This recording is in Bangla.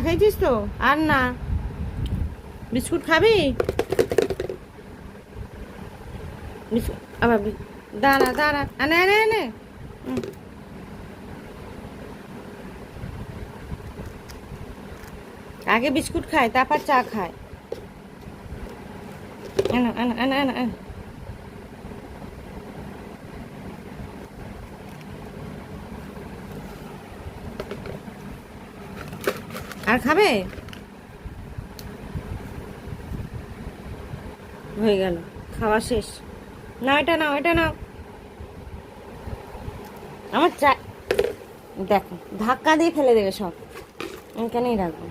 খেয়েছিস তো? আর না, বিস্কুট খাবি? বিস্কুট আবার দাঁড়া দাঁড়া, আনে আনে আনে। আগে বিস্কুট খায়, তারপর চা খায়। আনো আনো আনো আনো আনো। আর খাবে? হয়ে গেল, খাওয়া শেষ। না, এটা নাও, এটা নাও। আমার চা দেখো, ধাক্কা দিয়ে ফেলে দেবে সব। এখানেই রাখবো।